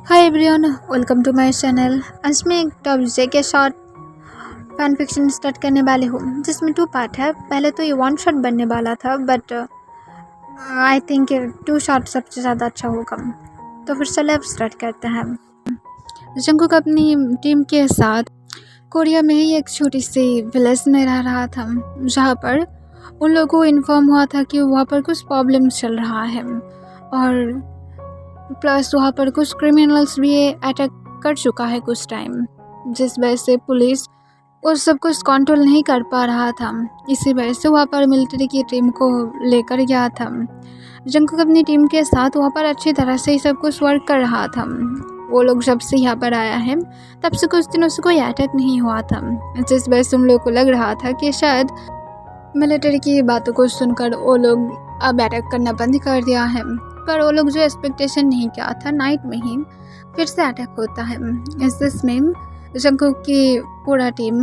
Hi everyone, welcome to my channel. आज मैं एक टॉप के शॉर्ट फैन फिक्शन स्टार्ट करने वाली हूँ जिसमें 2 पार्ट है। पहले तो ये 1 शॉट बनने वाला था बट आई थिंक 2 शॉट सबसे ज़्यादा अच्छा होगा। तो फिर चले अब स्टार्ट करते हैं। जंगकुक अपनी टीम के साथ कोरिया में ही एक छोटी सी विलेज में रह रहा था, जहाँ पर उन लोगों को इन्फॉर्म हुआ था कि वहाँ पर कुछ प्रॉब्लम चल रहा है और प्लस वहाँ पर कुछ क्रिमिनल्स भी अटैक कर चुका है कुछ टाइम, जिस वजह से पुलिस उस सब कुछ कंट्रोल नहीं कर पा रहा था। इसी वजह से वहाँ पर मिलिट्री की टीम को लेकर गया था। जंगकुक अपनी टीम के साथ वहाँ पर अच्छी तरह से सब कुछ वर्क कर रहा था। वो लोग जब से यहाँ पर आया है तब से कुछ दिनों से कोई अटैक नहीं हुआ था, जिस वजह से उन लोगों को लग रहा था कि शायद मिलिट्री की बातों को सुनकर वो लोग अब अटैक करना बंद कर दिया है। पर वो लोग जो एक्सपेक्टेशन नहीं किया था, नाइट में ही फिर से अटैक होता है। इसमें जंगकुक की पूरा टीम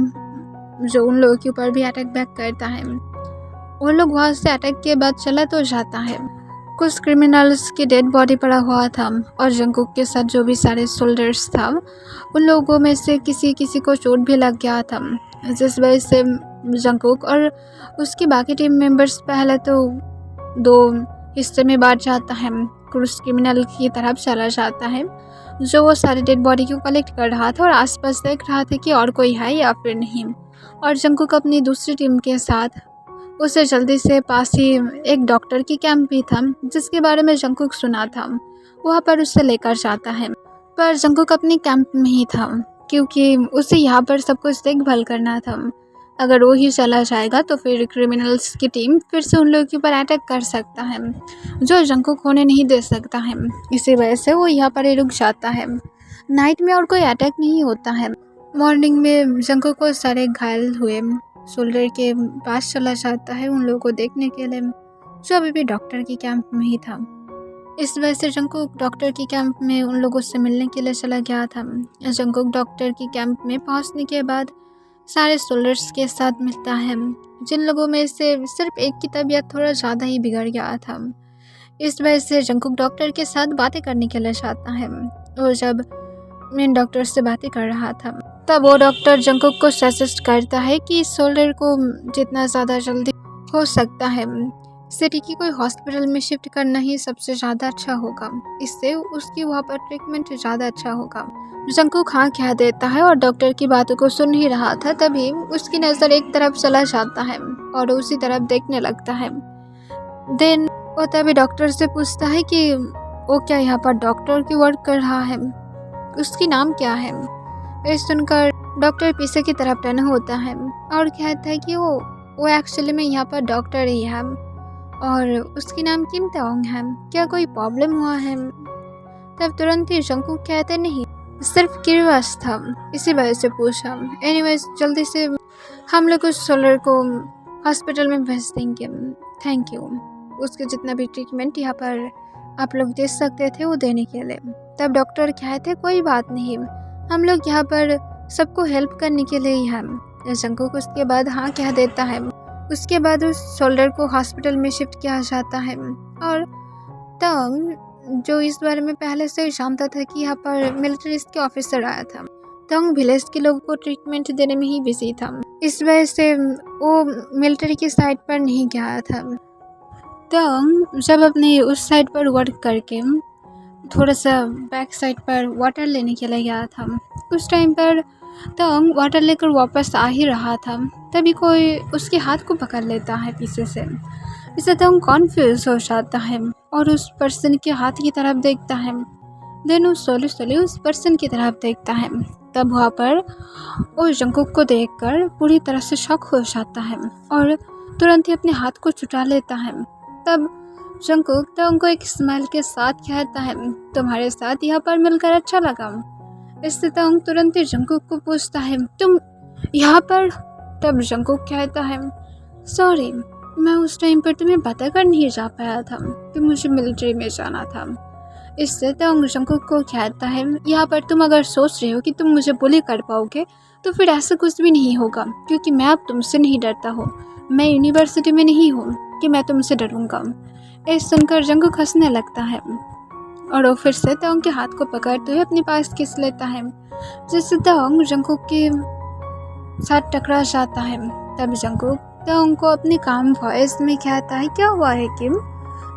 जो उन लोगों के ऊपर भी अटैक बैक करता है, वो लोग वहाँ से अटैक के बाद चला तो जाता है। कुछ क्रिमिनल्स की डेड बॉडी पड़ा हुआ था और जंगकुक के साथ जो भी सारे सोल्जर्स था उन लोगों में से किसी किसी को चोट भी लग गया था, जिस वजह से जंगकुक और उसकी बाकी टीम मेंबर्स पहले तो 2 हिस्से में बांट जाता है। कुछ क्रिमिनल की तरफ चला जाता है जो वो सारी डेड बॉडी को कलेक्ट कर रहा था और आसपास देख रहा था कि और कोई है या फिर नहीं। और जंगकुक अपनी दूसरी टीम के साथ उसे जल्दी से पास ही एक डॉक्टर की कैंप भी था जिसके बारे में जंगकुक सुना था, वहाँ पर उसे लेकर जाता है। पर जंगकुक अपनी कैंप में ही था क्योंकि उसे यहाँ पर सब कुछ देखभाल करना था। अगर वो ही चला जाएगा तो फिर क्रिमिनल्स की टीम फिर से उन लोगों के ऊपर अटैक कर सकता है, जो जंगकुक होने नहीं दे सकता है। इसी वजह से वो यहाँ पर ही रुक जाता है। नाइट में और कोई अटैक नहीं होता है। मॉर्निंग में जंगकुक को सारे घायल हुए सोल्जर के पास चला जाता है उन लोगों को देखने के लिए, जो अभी भी डॉक्टर की कैंप में ही था। इस वजह से जंगकुक डॉक्टर की कैंप में उन लोगों से मिलने के लिए चला गया था। जंगकुक डॉक्टर की कैंप में पहुंचने के बाद सारे सोल्जर्स के साथ मिलता है, जिन लोगों में से सिर्फ एक की तबीयत थोड़ा ज़्यादा ही बिगड़ गया था। इस वजह से जंगकुक डॉक्टर के साथ बातें करने के लिए जाता है। और जब मेन डॉक्टर से बातें कर रहा था तब वो डॉक्टर जंगकुक को सजेस्ट करता है कि इस सोल्जर को जितना ज़्यादा जल्दी हो सकता है सिटी की कोई हॉस्पिटल में शिफ्ट करना ही सबसे ज़्यादा अच्छा होगा। इससे उसकी वहाँ पर ट्रीटमेंट ज़्यादा अच्छा होगा। जंगकुक हाँ कह देता है और डॉक्टर की बातों को सुन ही रहा था, तभी उसकी नज़र एक तरफ चला जाता है और उसी तरफ देखने लगता है। देन वो तभी डॉक्टर से पूछता है कि वो क्या यहाँ पर डॉक्टर की वर्क कर रहा है, उसकी नाम क्या है। ये सुनकर डॉक्टर पीछे की तरफ टर्न होता है और कहता है कि वो एक्चुअली में यहाँ पर डॉक्टर ही है और उसकी नाम किम ताओंग है, क्या कोई प्रॉब्लम हुआ है। तब तुरंत ही जंगकुक कहते नहीं, सिर्फ क्यूरियस था इसी वजह से पूछा। एनीवेज जल्दी से हम लोग उस सोलर को हॉस्पिटल में भेज देंगे, थैंक यू। उसके जितना भी ट्रीटमेंट यहाँ पर आप लोग दे सकते थे वो देने के लिए। तब डॉक्टर कहते कोई बात नहीं, हम लोग यहाँ पर सबको हेल्प करने के लिए ही हैं। जंगकुक उसके बाद हाँ कह देता है। उसके बाद उस सोल्जर को हॉस्पिटल में शिफ्ट किया जाता है और तंग जो इस बारे में पहले से ही जानता था कि यहाँ पर मिलिट्री के ऑफिसर आया था, तंग विलेज के लोगों को ट्रीटमेंट देने में ही बिजी था। इस वजह से वो मिलिट्री की साइड पर नहीं गया था। तंग जब अपने उस साइड पर वर्क करके थोड़ा सा बैक साइड पर वाटर लेने के लिए गया था, उस टाइम पर तंग वाटर लेकर वापस आ ही रहा था, तभी कोई उसके हाथ को पकड़ लेता है पीछे से। इससे तंग कॉन्फ्यूज हो जाता है और उस पर्सन के हाथ की तरफ देखता है। देन उस सोली उस पर्सन की तरफ देखता है। तब वहाँ पर वो जंगकुक को देखकर पूरी तरह से शॉक हो जाता है और तुरंत ही अपने हाथ को छुटा लेता है। तब जंगकुक तंग को एक स्माइल के साथ कहता है, तुम्हारे साथ यहाँ पर मिलकर अच्छा लगा। इससे तंग तुरंत ही जंगकुक को पूछता है, तुम यहाँ पर। तब जंगकुक कहता है, सॉरी मैं उस टाइम पर तुम्हें बता कर नहीं जा पाया था कि मुझे मिलिट्री में जाना था। इससे तंग जंगकुक को कहता है, यहाँ पर तुम अगर सोच रहे हो कि तुम मुझे बुली कर पाओगे तो फिर ऐसा कुछ भी नहीं होगा, क्योंकि मैं अब तुमसे नहीं डरता हूँ। मैं यूनिवर्सिटी में नहीं हूँ कि मैं तुमसे डरूंगा। ये सुनकर जंगकुक हंसने लगता है। और वो फिर से तोंग के हाथ को पकड़ते हुए अपने पास खींच लेता है, जिससे तोंग जंगकुक के साथ टकरा जाता है। तब जंगकुक तोंग को अपनी काम वॉइस में कहता है, क्या हुआ है किम,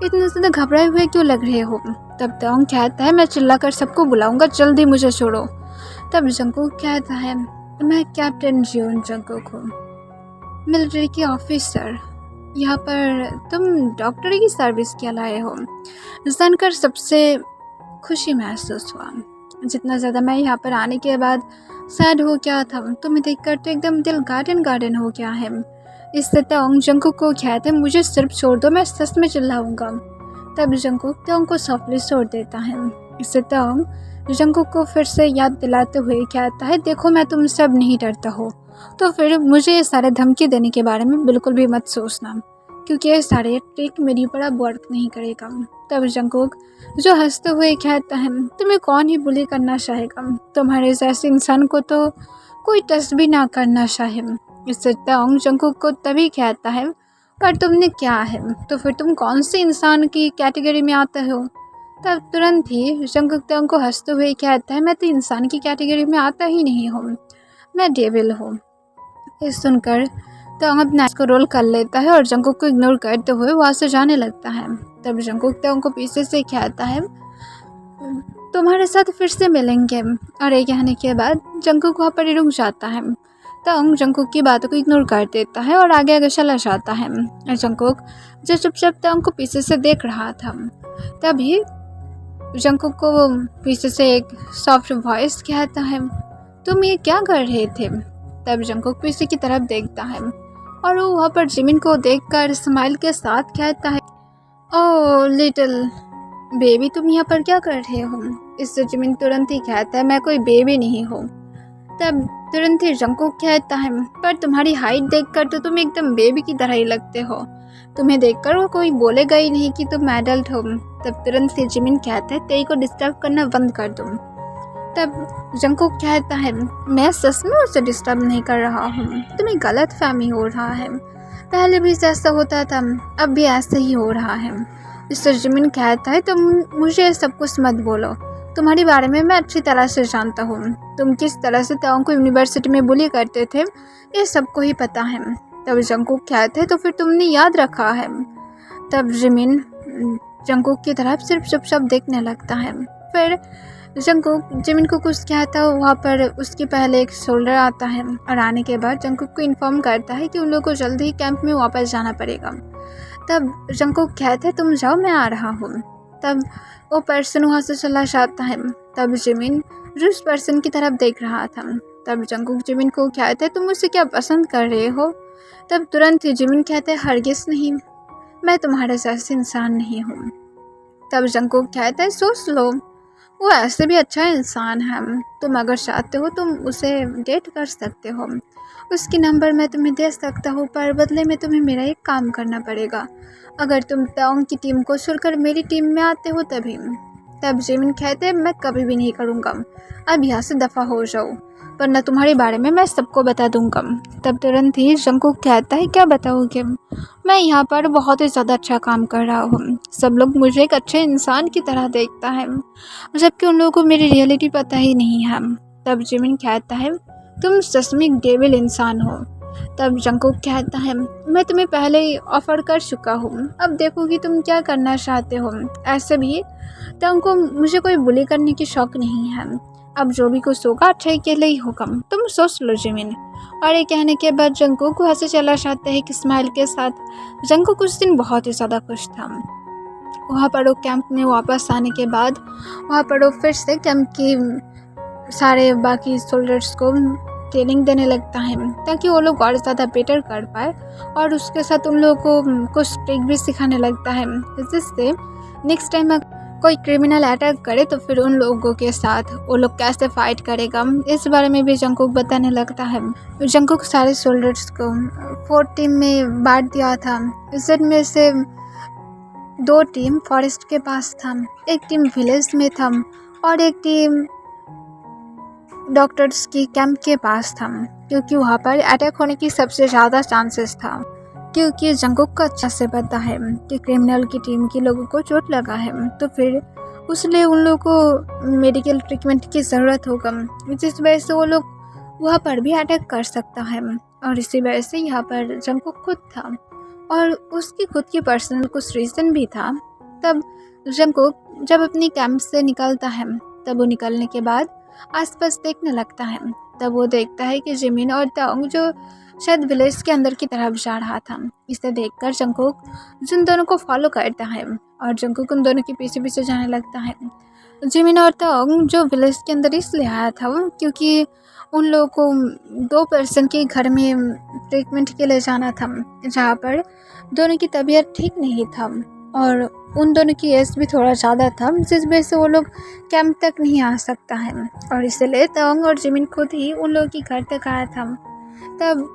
इतने ज़्यादा घबराए हुए क्यों लग रहे हो। तब तोंग कहता है, मैं चिल्लाकर सबको बुलाऊंगा, जल्दी मुझे छोड़ो। तब जंगकुक कहता है, मैं कैप्टन जियोन जंगकुक हूँ, मिलिट्री के ऑफिसर। यहाँ पर तुम डॉक्टरी की सर्विस के लाए हो। जानकर सबसे खुशी महसूस हुआ। जितना ज़्यादा मैं यहाँ पर आने के बाद सैड हो गया था, तुम्हें देखकर तो एकदम दिल गार्डन गार्डन हो गया है। इससे तोंग जंगकुक को कहते, मुझे सिर्फ छोड़ दो, मैं सच में चिल्लाऊंगा। तब जंगकुक तोंग को सॉफ्टली छोड़ देता है। इससे तोंग जंगकुक को फिर से याद दिलाते हुए कहता है, देखो मैं तुमसे अब नहीं डरता हो, तो फिर मुझे ये सारे धमकी देने के बारे में बिल्कुल भी मत सोचना, क्योंकि ये सारे ट्रिक मेरी ऊपर अब वर्क नहीं करेगा। तब जंगकुक जो हंसते हुए कहता है, तुम्हें कौन ही बुली करना चाहेगा, तुम्हारे जैसे इंसान को तो कोई टच भी ना करना चाहे। इससे तोंग जंगकुक को तभी कहता है, पर तुमने क्या है, तो फिर तुम कौन से इंसान की कैटेगरी में आते हो। तब तुरंत ही जंगकुक तोंग को हंसते हुए कहता है, मैं तो इंसान की कैटेगरी में आता ही नहीं हूँ, मैं डेविल हूँ। ये सुनकर तोंग अपना को रोल कर लेता है और जंगकुक को इग्नोर करते हुए वहाँ से जाने लगता है। तब जंगकुक तोंग को पीछे से कहता है, तुम्हारे साथ फिर से मिलेंगे। और ये कहने के बाद जंगकुक वहाँ पर रुक जाता है। तोंग जंगकुक की बातों को इग्नोर कर देता है और आगे आगे चला जाता है। और जंगकुक जो चुपचाप तोंग को पीछे से देख रहा था, तभी जंगकुक को पीछे से एक सॉफ्ट वॉइस कहता है, तुम ये क्या कर रहे थे। तब जंगकुक पीछे की तरफ देखता है और वो वहाँ पर जिमिन को देखकर स्माइल के साथ कहता है, ओह लिटिल बेबी, तुम यहाँ पर क्या कर रहे हो। इससे जिमिन तुरंत ही कहता है, मैं कोई बेबी नहीं हूँ। तब तुरंत ही जंगकुक कहता है, पर तुम्हारी हाइट देखकर तो तुम एकदम बेबी की तरह ही लगते हो, तुम्हें देखकर वो कोई बोलेगा ही नहीं कि तुम एडल्ट हो। तब तुरंत ही जिमिन कहता है, तेरी को डिस्टर्ब करना बंद कर दो। तब जंगकुक कहता है, मैं सच में उसे डिस्टर्ब नहीं कर रहा हूँ, तुम्हें गलत फहमी हो रहा है, पहले भी जैसा होता था अब भी ऐसे ही हो रहा है। इससे जिमिन कहता है, तुम मुझे सब कुछ मत बोलो, तुम्हारे बारे में मैं अच्छी तरह से जानता हूँ, तुम किस तरह से तोंग को यूनिवर्सिटी में बुली करते थे ये सबको ही पता है। तब जंगकुक कहते हैं, तो फिर तुमने याद रखा है। तब जिमिन जंगकुक की तरफ सिर्फ चुपचाप देखने लगता है। फिर जंगकुक जिमिन को कुछ कहता वहाँ पर उसके पहले एक सोल्डर आता है और आने के बाद जंगकुक को इन्फॉर्म करता है कि उन लोगों को जल्दी ही कैंप में वापस जाना पड़ेगा। तब जंगकुक कहते हैं, तुम जाओ मैं आ रहा हूँ। तब वो पर्सन वहाँ से चला जाता है। तब जिमिन जिस पर्सन की तरफ देख रहा था, तब जंगकुक जिमिन को कहते हैं, तुम मुझसे क्या पसंद कर रहे हो। तब तुरंत ही जिमिन कहते हैं, हरगिज़ नहीं, मैं तुम्हारे जैसे इंसान नहीं हूँ। तब जंगकुक कहता है, सोच लो, वो ऐसे भी अच्छा इंसान है, तुम अगर चाहते हो तुम उसे डेट कर सकते हो, उसकी नंबर मैं तुम्हें दे सकता हूँ, पर बदले में तुम्हें मेरा एक काम करना पड़ेगा, अगर तुम तोंग की टीम को छोड़कर मेरी टीम में आते हो तभी। तब जिमिन कहते हैं, मैं कभी भी नहीं करूँगा, अब यहाँ से दफ़ा हो जाओ, वरना तुम्हारे बारे में मैं सबको बता दूँगा। तब तुरंत ही जंगकुक कहता है, क्या बताओगे, मैं यहाँ पर बहुत ही ज़्यादा अच्छा काम कर रहा हूँ, सब लोग मुझे एक अच्छे इंसान की तरह देखता है, जबकि उन लोगों को मेरी रियलिटी पता ही नहीं है। तब जिमिन कहता है, तुम सच में एक डेविल इंसान हो। तब जंगकुक कहता है, मैं तुम्हें पहले ही ऑफ़र कर चुका हूँ, अब देखो कि तुम क्या करना चाहते हो। ऐसे भी तुमको मुझे कोई बुली करने की शौक़ नहीं है, अब जो भी कुछ होगा अच्छे के लिए ही होगा, तुम सोच लो जिमिन। और ये कहने के बाद जंगकुक को हंसे चला जाता है कि स्माइल के साथ। जंगकुक उस दिन बहुत ही ज़्यादा खुश था। वहाँ पर वो कैंप में वापस आने के बाद वहाँ पर वो फिर से कैंप की सारे बाकी सोल्जर्स को ट्रेनिंग देने लगता है, ताकि वो लोग और ज़्यादा बेटर कर पाए, और उसके साथ उन लोगों को कुछ ट्रिक भी सिखाने लगता है, जिससे नेक्स्ट टाइम कोई क्रिमिनल अटैक करे तो फिर उन लोगों के साथ वो लोग कैसे फाइट करेगा, इस बारे में भी जंगकुक बताने लगता है। जंगकुक सारे सोल्जर्स को 4 टीम में बांट दिया था, जिनमें से 2 टीम फॉरेस्ट के पास था, एक टीम विलेज में था और एक टीम डॉक्टर्स की कैंप के पास था, क्योंकि वहाँ पर अटैक होने की सबसे ज़्यादा चांसेस था, क्योंकि जंगकुक को अच्छा से पता है कि क्रिमिनल की टीम के लोगों को चोट लगा है, तो फिर उसलिए उन लोगों को मेडिकल ट्रीटमेंट की ज़रूरत होगा, जिस वजह से वो लोग वहाँ पर भी अटैक कर सकता है। और इसी वजह से यहाँ पर जंगकुक खुद था और उसकी खुद की पर्सनल कुछ रीज़न भी था। तब जंगकुक जब अपनी कैंप से निकलता है, तब वो निकलने के बाद आसपास देखने लगता है। तब वो देखता है कि जिमिन और ताओंग जो शायद विलेज के अंदर की तरफ जा रहा था। इसे देखकर जंगकुक जिन दोनों को फॉलो करता है और जंगकुक उन दोनों के पीछे पीछे जाने लगता है। जिमिन और ताओंग जो विलेज के अंदर इसलिए आया था क्योंकि उन लोगों को 2 पर्सन के घर में ट्रीटमेंट के लिए जाना था, जहाँ पर दोनों की तबीयत ठीक नहीं था और उन दोनों की एज भी थोड़ा ज़्यादा था, जिस वजह से वो लोग कैंप तक नहीं आ सकता है। और इसलिए ताओंग और जिमिन खुद ही उन लोगों के घर तक आया था। तब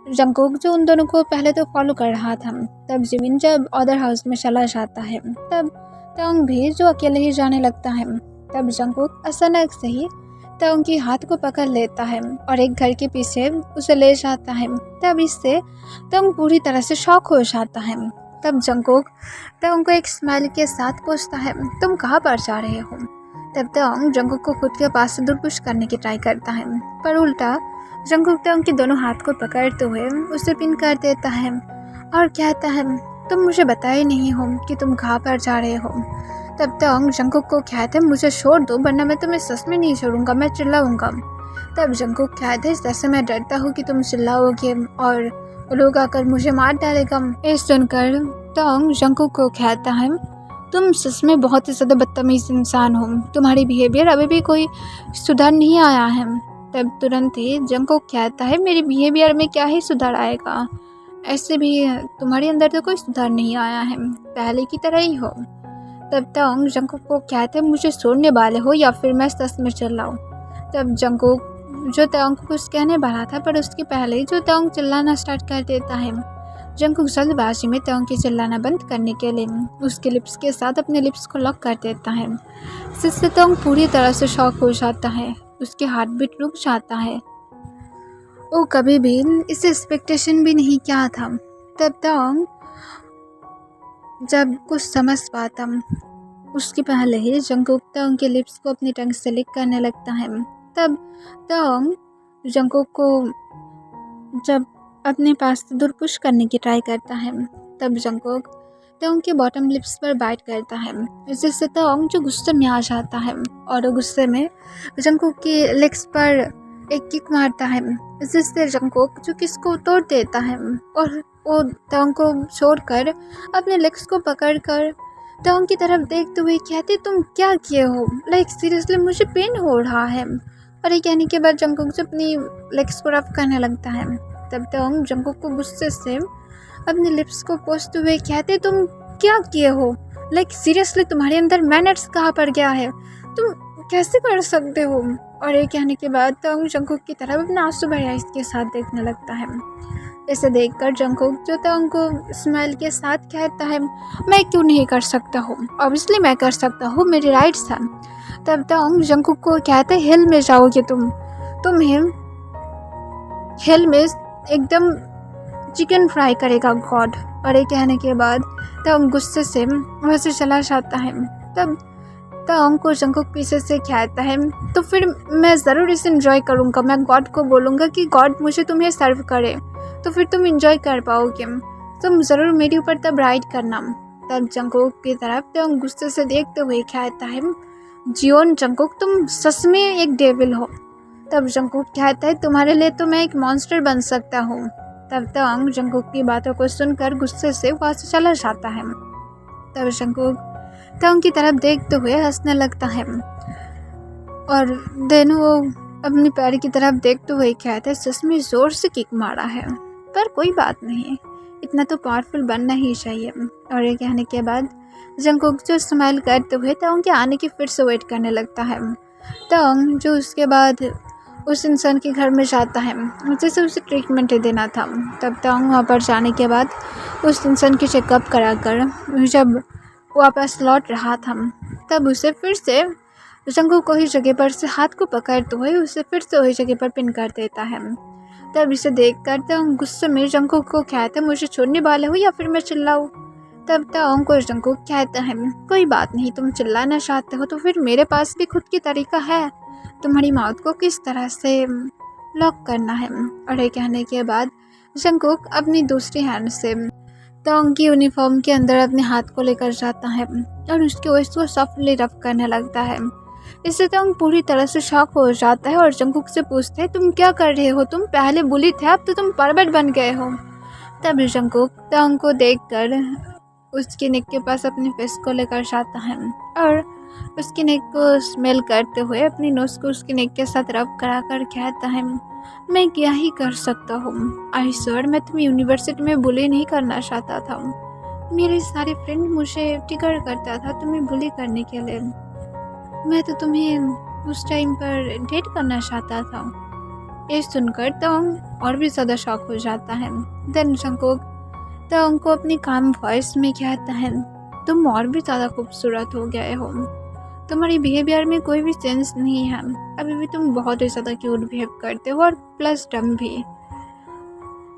जंगकुक जो उन दोनों को पहले तो फॉलो कर रहा था, तब जिमिन जब अदर हाउस में चला जाता है, तब ताओंग भी जो अकेले ही जाने लगता है। तब जंगकुक अचानक से ही ताओंग के हाथ को पकड़ लेता है और एक घर के पीछे उसे ले जाता है। तब इससे ताओंग पूरी तरह से शॉक हो जाता है। तब जंगकुक ताओंग को एक स्माइल के साथ पूछता है, तुम कहाँ पर जा रहे हो? तब ताओंग जंगकुक को खुद के पास से दूर पुश करने की ट्राई करता है, पर उल्टा जंगकुक ताओंग के दोनों हाथ को पकड़ते हुए उसे पिन कर देता है और कहता है, तुम मुझे बताए नहीं हो कि तुम कहाँ पर जा रहे हो। तब ताओंग जंगकुक को कहते हैं, मुझे छोड़ दो वरना मैं तुम्हें सच में नहीं छोड़ूंगा, मैं चिल्लाऊंगा। तब जंगकुक कहते हैं, जैसे मैं डरता हूँ कि तुम चिल्लाओगे और लोग आकर मुझे मार डालेगा। ये सुनकर ताओंग जंगकुक को कहता है, तुम सच में बहुत ही ज़्यादा बदतमीज इंसान हो, तुम्हारी बिहेवियर अभी भी कोई सुधार नहीं आया है। तब तुरंत ही जंगकुक कहता है, मेरी बिहेवियर में क्या ही सुधार आएगा, ऐसे भी तुम्हारे अंदर तो कोई सुधार नहीं आया है, पहले की तरह ही हो। तब ताओंग जंगकुक को कहते हैं, मुझे छोड़ने वाले हो या फिर मैं सच में चिल्लाऊं। तब जंगकुक जो ताओंग को कुछ कहने वाला था, पर उसके पहले ही जो ताओंग चिल्लाना स्टार्ट कर देता है। जंगकुक जल्दबाजी में ताओंग के चिल्लाना बंद करने के लिए उसके लिप्स के साथ अपने लिप्स को लॉक कर देता है, जिससे ताओंग पूरी तरह से शॉक हो जाता है, उसके हार्ट बीट रुक जाता है। वो कभी भी इसे एक्सपेक्टेशन भी नहीं किया था। तब ताओंग जब कुछ समझ पाता, उसके पहले ही जंगकुक ताओंग के लिप्स को अपनी टंग से लिक करने लगता है। तब ताओंग जंगकुक को जब अपने पास से दूर पुश करने की ट्राई करता है, तब जंगकुक ताओंग के बॉटम लिप्स पर बाइट करता है, जिससे ताओंग जो गुस्से में आ जाता है और गुस्से में जंगकुक के लेग्स पर एक किक मारता है, जिससे जंगकुक जो किस को तोड़ देता है और वो ताओंग को छोड़कर अपने लेग्स को पकड़कर ताओंग की तरफ देखते हुए कहते, तुम क्या किए हो, लाइक सीरियसली मुझे पेन हो रहा है। और ये कहने के बाद जंगकुक से अपनी लेग्स को रफ करने लगता है। तब ताओंग जंगकुक को गुस्से से अपने लिप्स को पोंछते हुए कहते, तुम क्या किए हो, लाइक सीरियसली तुम्हारे अंदर मैनर्स कहाँ पर गया है, तुम कैसे कर सकते हो। और ये कहने के बाद ताओंग जंगकुक की तरफ अपने आंसू भरे आइस के साथ देखने लगता है। इसे देखकर जंगकुक जो ताओंग को स्माइल के साथ कहता है, मैं क्यों नहीं कर सकता हूँ, ऑब्वियसली मैं कर सकता हूँ, मेरी राइट्स हैं। तब ताओंग जंगकुक को कहते, हेल में जाओगे तुम हेल में एकदम चिकन फ्राई करेगा गॉड। और ये कहने के बाद ताओंग गुस्से से वहाँ से चला जाता है। तब ताओंग को जंगकुक पीछे से कहता है, तो फिर मैं ज़रूर इसे एंजॉय करूँगा, मैं गॉड को बोलूँगा कि गॉड मुझे तुम्हें सर्व करे, तो फिर तुम एंजॉय कर पाओगे, तुम ज़रूर मेरे ऊपर तब राइड करना। तब जंगकुक की तरफ ताओंग गुस्से से देखते हुए कहता है, जियोन जंगकुक तुम सच में एक डेविल हो। तब जंगकुक कहता है, तुम्हारे लिए तो मैं एक मॉन्स्टर बन सकता हूँ। तब ताओंग जंगकुक की बातों को सुनकर गुस्से से वहाँ से चला जाता है। तब जंगकुक ताओंग की तरफ देखते हुए हंसने लगता है और देन वो अपनी पैर की तरफ देखते हुए कहता है, सच में ज़ोर से किक मारा है, पर कोई बात नहीं, इतना तो पावरफुल बनना ही चाहिए। और ये कहने के बाद जंगकुक जो स्माइल करते हुए ताओंग के आने की फिर से वेट करने लगता है। ताओंग जो उसके बाद उस इंसान के घर में जाता है जैसे उसे ट्रीटमेंट देना था। तब ताओंग वहाँ पर जाने के बाद उस इंसान की चेकअप कराकर जब वापस लौट रहा था, तब उसे फिर से जंगकुक को ही जगह पर से हाथ को पकड़ते हुए उसे फिर से वही जगह पर पिन कर देता है। तब इसे देख कर ताओंग गुस्से में जंगकुक को कहते, मुझे छोड़ने वाले हो या फिर मैं चिल्लाऊँ। तब तक को जंकुक कहता है, कोई बात नहीं, तुम चिल्लाना चाहते हो तो फिर मेरे पास भी खुद की तरीका है तुम्हारी माउथ को किस तरह से लॉक करना है। और ये कहने के बाद जंकुक अपनी दूसरी हैंड से तोंग की यूनिफॉर्म के अंदर अपने हाथ को लेकर जाता है और उसके वॉइस को सॉफ्टली रफ करने लगता है। इससे तोंग पूरी तरह से शॉक हो जाता है और जंकुक से पूछता है, तुम क्या कर रहे हो, तुम पहले बुली थे, अब तो तुम परवर्ट बन गए हो। तब जंकुक तोंग को देखकर उसकी नेक के पास अपनी फेस को लेकर जाता है और उसकी नेक को स्मेल करते हुए अपनी नोज को उसकी नेक के साथ रब करा कर कहता है, मैं क्या ही कर सकता हूँ। आई सर, मैं तुम्हें यूनिवर्सिटी में बुली नहीं करना चाहता था। मेरे सारे फ्रेंड मुझे टिकर करता था तुम्हें बुली करने के लिए। मैं तो तुम्हें उस टाइम पर डेट करना चाहता था। ये सुनकर तोंग और भी ज़्यादा शॉक हो जाता है। देन जंकुक तोंग को अपनी काम वॉइस में कहता है, तुम और भी ज़्यादा खूबसूरत हो गए हो, तुम्हारी बिहेवियर में कोई भी सेंस नहीं है, अभी भी तुम बहुत ही ज़्यादा क्यूट बिहेव करते हो और प्लस डम भी।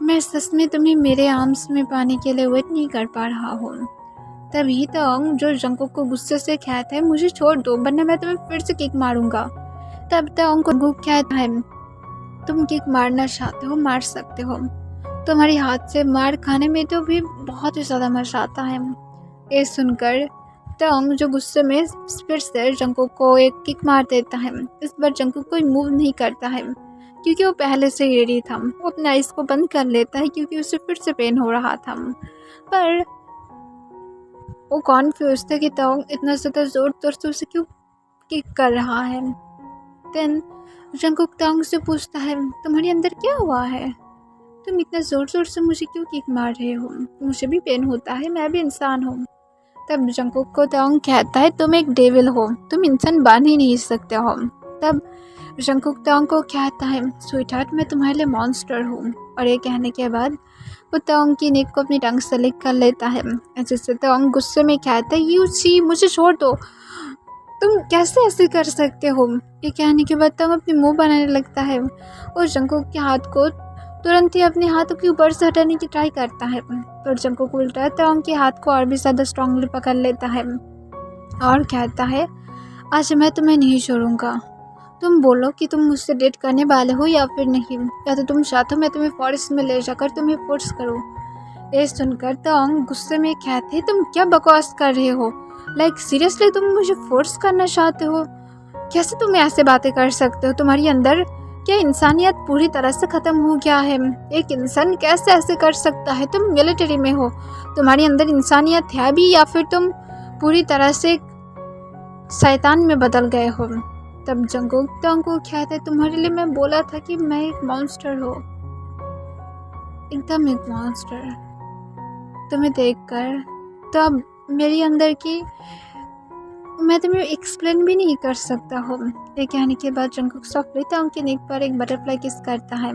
मैं सच में तुम्हें मेरे आर्म्स में पाने के लिए वेट नहीं कर पा रहा हूँ। तभी तोंग जो जंकुक को गुस्से से कहता है, मुझे छोड़ दो वरना मैं तुम्हें फिर से किक मारूंगा। तब तोंग को जंकुक कहता है, तुम किक मारना चाहते हो, मार सकते हो, तुम्हारे हाथ से मार खाने में तो भी बहुत ही ज़्यादा मज़ा आता है। ये सुनकर तोंग जो गुस्से में फिर से जंकुक को एक किक मार देता है। इस बार जंकुक कोई मूव नहीं करता है क्योंकि वो पहले से ही रेडी था। वो अपने आइज़ को बंद कर लेता है क्योंकि उसे फिर से पेन हो रहा था, पर वो कॉन्फ्यूज था कि तोंग इतना ज़्यादा ज़ोर तोर से उसे क्यों किक कर रहा है। देन जंकुक तोंग से पूछता है, तुम्हारे अंदर क्या हुआ है, तुम इतना ज़ोर ज़ोर से मुझे क्यों किक मार रहे हो, मुझे भी पेन होता है, मैं भी इंसान हूँ। तब जंकुक को तोंग कहता है, तुम एक डेविल हो, तुम इंसान बन ही नहीं सकते हो। तब जंकुक तोंग को कहता है, स्वीटहार्ट, मैं तुम्हारे लिए मॉन्स्टर हूँ। और ये कहने के बाद वो तोंग की नेक को अपनी टंग से लिक कर लेता है, जिससे तोंग गुस्से में कहता है, यू ची, मुझे छोड़ दो, तुम कैसे ऐसे कर सकते हो। ये कहने के बाद तोंग अपनी मुंह बनाने लगता है और जंकुक के हाथ को तुरंत ही अपने हाथों के ऊपर से हटाने की ट्राई करता है, पर जंकुक उल्टा तोंग के हाथ को और भी ज़्यादा स्ट्रांगली पकड़ लेता है और कहता है, आज मैं तुम्हें नहीं छोड़ूंगा, तुम बोलो कि तुम मुझसे डेट करने वाले हो या फिर नहीं, या तो तुम चाहते हो मैं तुम्हें फॉरेस्ट में ले जाकर तुम्हें फोर्स करूँ। ये सुनकर तोंग गुस्से में कहते, तुम क्या बकवास कर रहे हो, लाइक सीरियसली तुम मुझे फोर्स करना चाहते हो, कैसे तुम ऐसे बातें कर सकते हो, तुम्हारी अंदर क्या इंसानियत पूरी तरह से ख़त्म हो गया है, एक इंसान कैसे ऐसे कर सकता है, तुम मिलिट्री में हो, तुम्हारी अंदर इंसानियत है भी या फिर तुम पूरी तरह से शैतान में बदल गए हो। तब जंकुक तोंग को कहता है, तुम्हारे लिए मैं बोला था कि मैं एक मॉन्स्टर हो, एकदम एक मॉन्स्टर, तुम्हें देखकर तो अब मेरी अंदर की मैं तुम्हें एक्सप्लेन भी नहीं कर सकता हूँ। ये कहने के बाद जंकुक सॉफ्टली तोंग के नेक पर एक बटरफ्लाई किस करता है।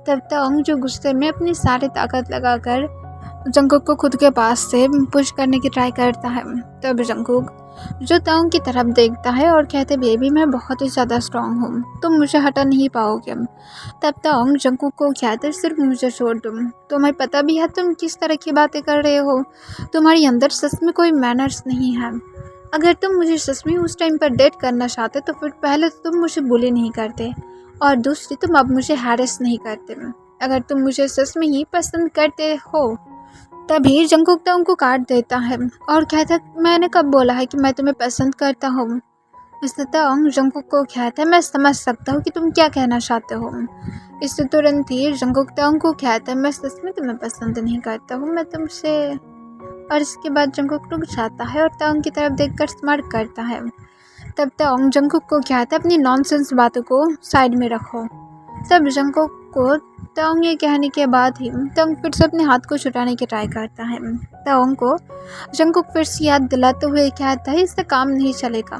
तब तोंग जो गुस्से में अपनी सारी ताकत लगाकर जंकुक को खुद के पास से पुश करने की ट्राई करता है। तब जंकुक जो तोंग की तरफ देखता है और कहते, बेबी मैं बहुत ही ज़्यादा स्ट्रांग हूँ, तुम मुझे हटा नहीं पाओगे। तब तोंग जंकुक को कहते, सिर्फ मुझे छोड़ दो, तुम्हें पता भी है तुम किस तरह की बातें कर रहे हो, तुम्हारी अंदर सच में कोई मैनर्स नहीं है। अगर तुम मुझे सच में उस टाइम पर डेट करना चाहते तो फिर पहले तो तुम मुझे बुली नहीं करते और दूसरी तुम अब मुझे हैरेस नहीं करते। अगर तुम मुझे सच में ही पसंद करते हो तभी जंकुक तोंग को काट देता है और कहता, मैंने कब बोला है कि मैं तुम्हें पसंद करता हूँ। इससे तोंग जंकुक को कहता है, मैं समझ सकता हूँ कि तुम क्या कहना चाहते हो। इससे तुरंत ही जंकुक तोंग को कहता है, मैं सच में तुम्हें पसंद नहीं करता हूँ, मैं तुमसे। और इसके बाद जंकुक रुक जाता है और तोंग की तरफ देखकर स्माइल करता है। तब तोंग जंकुक को कहता है, अपनी नॉनसेंस बातों को साइड में रखो। तब जंकुक को तोंग ये कहने के बाद ही तोंग फिर से अपने हाथ को छुटाने की ट्राई करता है। तोंग को जंकुक फिर से याद दिलाते हुए कहता है, इससे काम नहीं चलेगा।